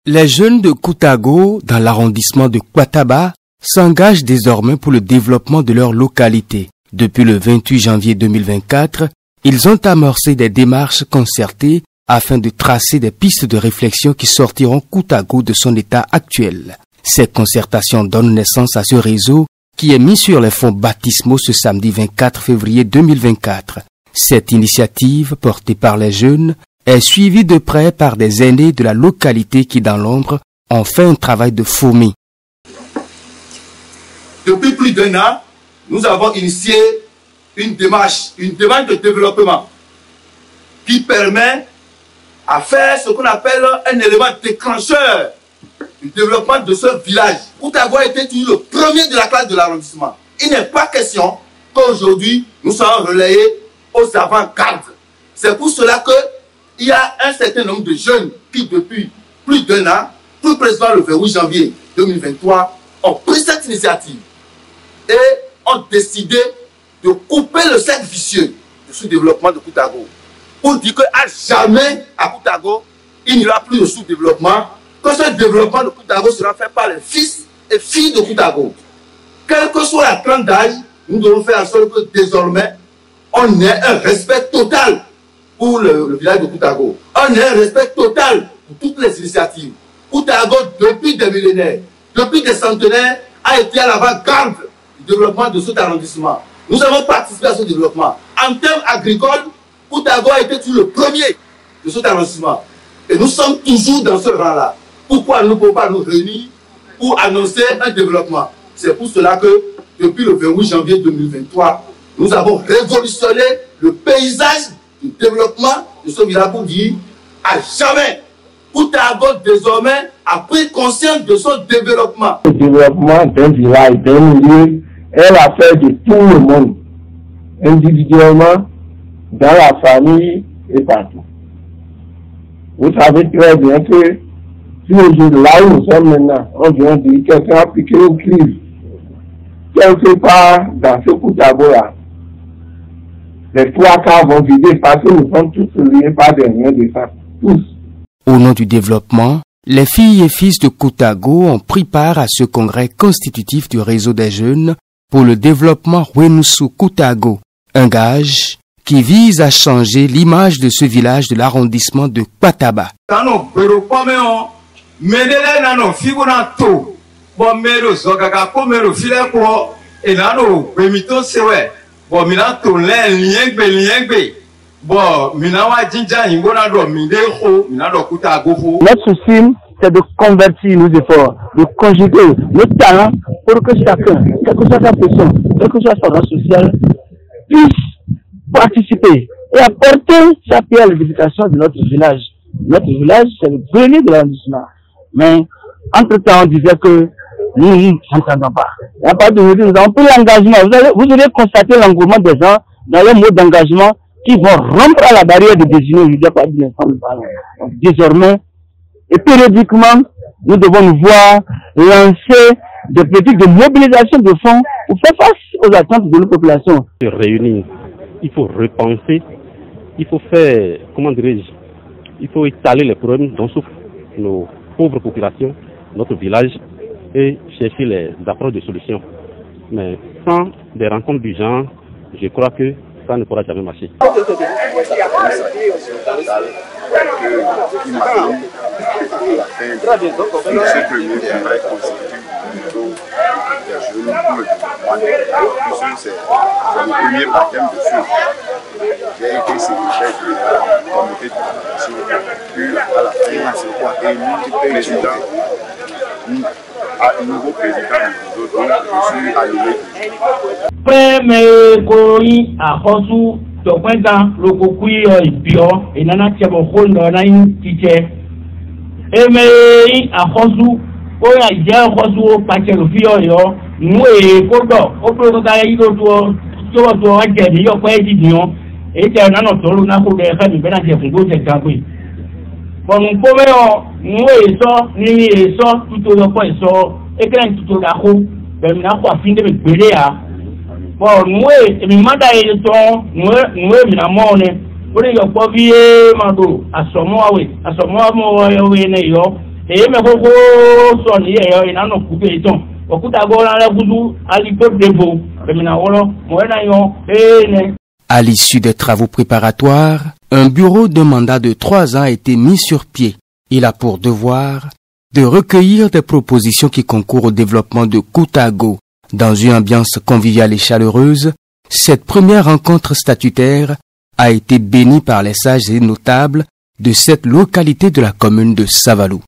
Les jeunes de Koutago, dans l'arrondissement de Kwataba, s'engagent désormais pour le développement de leur localité. Depuis le 28 janvier 2024, ils ont amorcé des démarches concertées afin de tracer des pistes de réflexion qui sortiront Koutago de son état actuel. Ces concertations donnent naissance à ce réseau qui est mis sur les fonds baptismaux ce samedi 24 février 2024. Cette initiative, portée par les jeunes, est suivie de près par des aînés de la localité qui, dans l'ombre, ont fait un travail de fourmi. Depuis plus d'un an, nous avons initié une démarche de développement qui permet à faire ce qu'on appelle un élément déclencheur du développement de ce village. Koutago a été toujours le premier de la classe de l'arrondissement. Il n'est pas question qu'aujourd'hui nous soyons relayés aux avant-gardes. C'est pour cela qu'il y a un certain nombre de jeunes qui, depuis plus d'un an, plus précisément le 28 janvier 2023, ont pris cette initiative et ont décidé de couper le cercle vicieux du sous-développement de Koutago. Pour dire qu'à jamais à Koutago, il n'y aura plus de sous-développement, que ce développement de Koutago sera fait par les fils et filles de Koutago. Quelle que soit la tranche d'âge, nous devons faire en sorte que désormais, on ait un respect total pour le village de Koutago. On ait un respect total pour toutes les initiatives. Koutago, depuis des millénaires, depuis des centenaires, a été à l'avant-garde du développement de cet arrondissement. Nous avons participé à ce développement. En termes agricoles, Koutago a été le premier de cet arrondissement. Et nous sommes toujours dans ce rang-là. Pourquoi nous ne pouvons pas nous réunir pour annoncer un développement? C'est pour cela que, depuis le 28 janvier 2023, nous avons révolutionné le paysage du développement de ce village pour dire à jamais. Koutago, désormais, a pris conscience de son développement. Le développement d'un village, d'un milieu, est l'affaire de tout le monde, individuellement, dans la famille et partout. Vous savez très bien que si aujourd'hui, là où nous sommes maintenant, on vient de dire quelqu'un a piqué une crise. Quelque part dans ce Koutago-là, les 3 quarts vont vider parce que nous sommes tous liés par des liens de sang. Tous. Au nom du développement, les filles et fils de Koutago ont pris part à ce congrès constitutif du réseau des jeunes pour le développement Wenusu Koutago, un gage qui vise à changer l'image de ce village de l'arrondissement de Kwataba. Notre souci, c'est de convertir nos efforts, de conjuguer nos talents pour que chacun, quelle que soit sa position, quelle que soit son rang social, puisse participer et apporter sa pierre à l'édification de notre village. Notre village, c'est le grenier de l'arrondissement. Mais, entre-temps, on disait que nous n'entendons pas. Et à partir d'aujourd'hui, nous avons pris l'engagement. Vous allez constater l'engouement des gens dans les mots d'engagement qui vont rompre à la barrière de désigner aujourd'hui à partir de l'instant où nous parlons. Donc, désormais, et périodiquement, nous devons nous voir lancer des politiques de mobilisation de fonds pour faire face aux attentes de nos populations. Se réunir, il faut repenser, il faut faire, comment dirais-je, il faut étaler les problèmes dont souffrent nos pauvres populations, notre village, et chercher les approches de solutions. Mais sans des rencontres du genre, je crois que ça ne pourra jamais marcher. Nouveau président, donc je suis arrivé. Premier Koroyi à Hosu, Tokwenda, Lokokui, Bio, et Nana Tiabokon, Nanaïn, Tiché. Et mais à Hosu, Oya, Dia Hosu, Patel, Fio, nous et Kodo, Opo Gaïdo, to Agadi, Yo, Kwedidion, et Tianano, Tolunako, de Rami, Benatia, Figo, Tabui. Bon, nous et ça, ni et ça, tout au long, et ça, et quand tout au long, ben, nous avons fini de me à. Bon, nous, et mi manda et son, nous, évidemment, pour les pauvres, mando, à ce moment, oui, moi, et me ko so ni e ina no ku be ton okuta go la kuzu ali peuple de bo remina wolo mo na yo ne. À l'issue des travaux préparatoires, un bureau de mandat de 3 ans a été mis sur pied. Il a pour devoir de recueillir des propositions qui concourent au développement de Koutago. Dans une ambiance conviviale et chaleureuse, cette première rencontre statutaire a été bénie par les sages et notables de cette localité de la commune de Savalou.